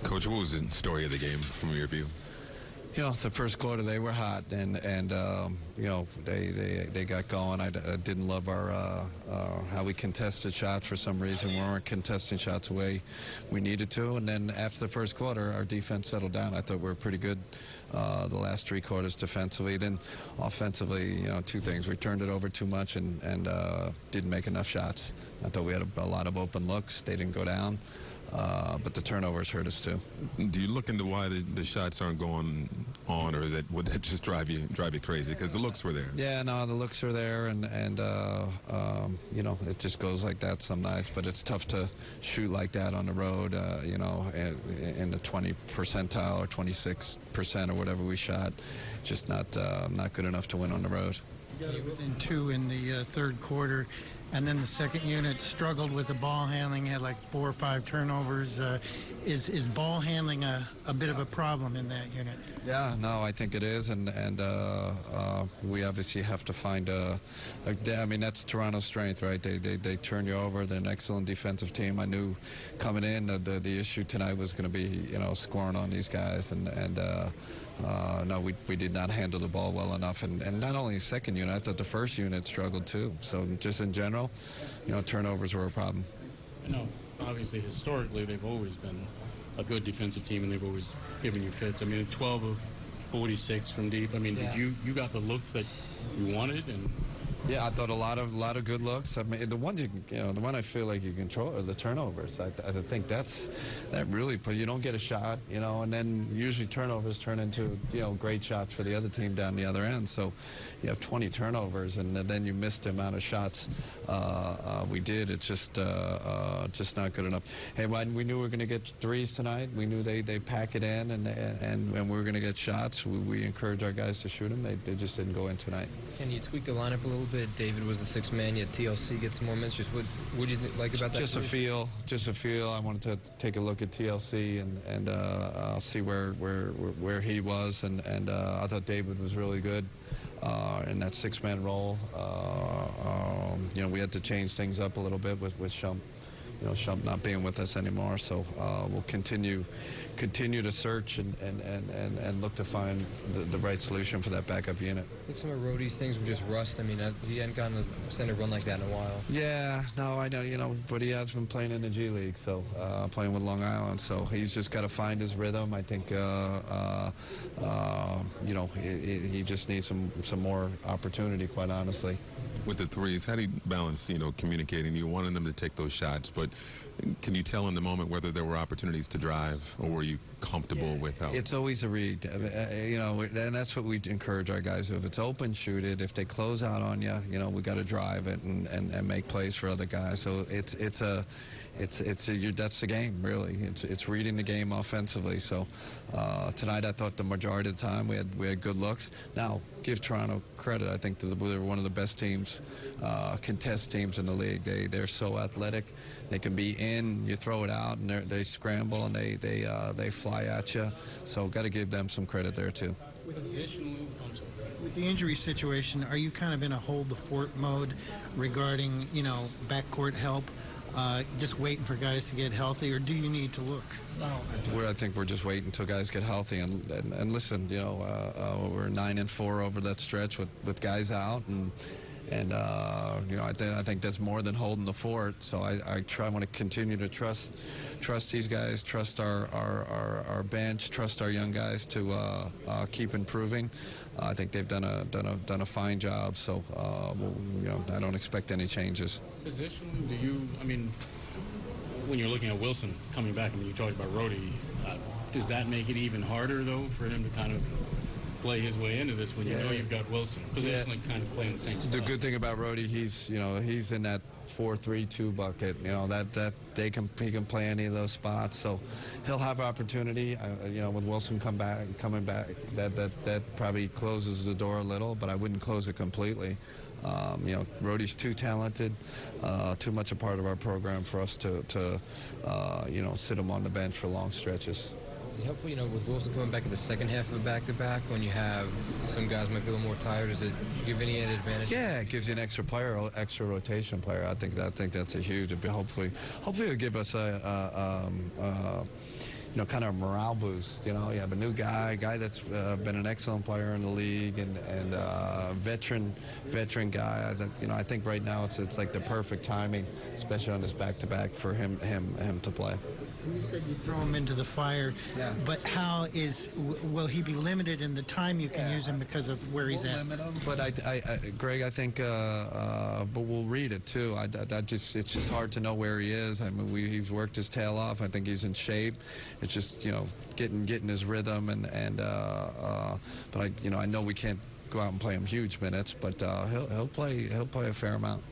Coach, what was the story of the game from your view? You know, the first quarter they were hot, and you know, they got going. I didn't love our how we contested shots for some reason. We weren't contesting shots the way we needed to. And then after the first quarter, our defense settled down. I thought we were pretty good the last 3 quarters defensively. Then offensively, you know, 2 things: we turned it over too much and didn't make enough shots. I thought we had a lot of open looks. They didn't go down. But the turnovers hurt us too. Do you look into why the shots aren't going on, or would that just drive you crazy? Because the looks were there. Yeah, no, the looks are there, and you know, it just goes like that some nights. But it's tough to shoot like that on the road. You know, in the 20 percentile or 26% or whatever we shot, just not good enough to win on the road. You got it within 2 in the third quarter. And then the second unit struggled with the ball handling, had like 4 or 5 turnovers. Is ball handling a bit of a problem in that unit? Yeah, no, I think it is, and we obviously have to find I mean, that's Toronto's strength, right? They turn you over. They're an excellent defensive team. I knew coming in the issue tonight was going to be, you know, scoring on these guys, and no, we did not handle the ball well enough, and not only the second unit, I thought the first unit struggled too. So just in general, you know, turnovers were a problem. You know, obviously historically they've always been a good defensive team, and they've always given you fits. I mean, 12 of 46 from deep. I mean, yeah. Did you got the looks that you wanted? And yeah, I thought a lot of good looks. I mean, the ones the one I feel like you control are the turnovers. I think that really you don't get a shot, you know, and then usually turnovers turn into, you know, great shots for the other team down the other end. So you have 20 turnovers, and then you missed the amount of shots we did. It's just not good enough. Hey, we knew we were going to get threes tonight. We knew they pack it in, and we were going to get shots. We encourage our guys to shoot them. They just didn't go in tonight. Can you tweak the lineup a little bit? David was the 6th man, yet TLC gets some more minutes. Just what did you like about that? Just a feel. I wanted to take a look at TLC and see where he was, and I thought David was really good in that 6-man role. You know, we had to change things up a little bit with Shump. You know, Shump not being with us anymore, so we'll continue to search and look to find the right solution for that backup unit. I think some of Rhodey's things were just rust. I mean, he hadn't gotten a center run like that in a while. Yeah, no, I know, you know, but he has been playing in the G League, so playing with Long Island, so he's just got to find his rhythm. I think, you know, he just needs some more opportunity, quite honestly. With the threes, how do you balance, you know, communicating? You wanted them to take those shots, but can you tell in the moment whether there were opportunities to drive, or were you comfortable with how? It's always a read, you know, and that's what we encourage our guys. If it's open, shoot it. If they close out on you, you know, we got to drive it and make plays for other guys. So that's the game, really. It's reading the game offensively. So tonight, I thought the majority of the time we had good looks. Now, give Toronto credit. I think they're one of the best teams, contest teams in the league. They're so athletic. They can be in, you throw it out, and they scramble and they fly at you. So got to give them some credit there too. Positionally, with the injury situation, are you kind of in a hold the fort mode regarding, you know, backcourt help? Just waiting for guys to get healthy, or do you need to look? No, I think we're just waiting until guys get healthy. And listen, you know, we're 9-4 over that stretch with guys out, and you know, I think that's more than holding the fort. So I want to continue to trust these guys, trust our bench, trust our young guys to keep improving. I think they've done a fine job. So you know, I don't expect any changes. Positionally, do you? I mean, when you're looking at Wilson coming back, I mean, you talked about Rhodey. Does that make it even harder though for him to kind of play his way into this when you know you've got Wilson positionally kind of playing the same spot? The good thing about Rhodey, he's in that 4-3-2 bucket. You know, that he can play any of those spots, so he'll have opportunity. You know, with Wilson coming back, that probably closes the door a little, but I wouldn't close it completely. You know, Rhodey's too talented, too much a part of our program for us to you know, sit him on the bench for long stretches. Is it helpful, you know, with Wilson coming back in the second half of a back-to-back when you have some guys might be a little more tired? Does it give any advantage? Yeah, it gives you an extra player, extra rotation player. I think that's a huge. Hopefully it'll give us kind of a morale boost. You have a new guy that's been an excellent player in the league, and veteran guy. I think right now it's like the perfect timing, especially on this back-to-back for him to play. You said you throw him into the fire, but will he be limited in the time you can use him because of where he's at? Limit him, but Greg, I think, but we'll read it too. It's just hard to know where he is. I mean, he's worked his tail off. I think he's in shape. It's just getting his rhythm, but I know we can't go out and play him huge minutes, but he'll play a fair amount.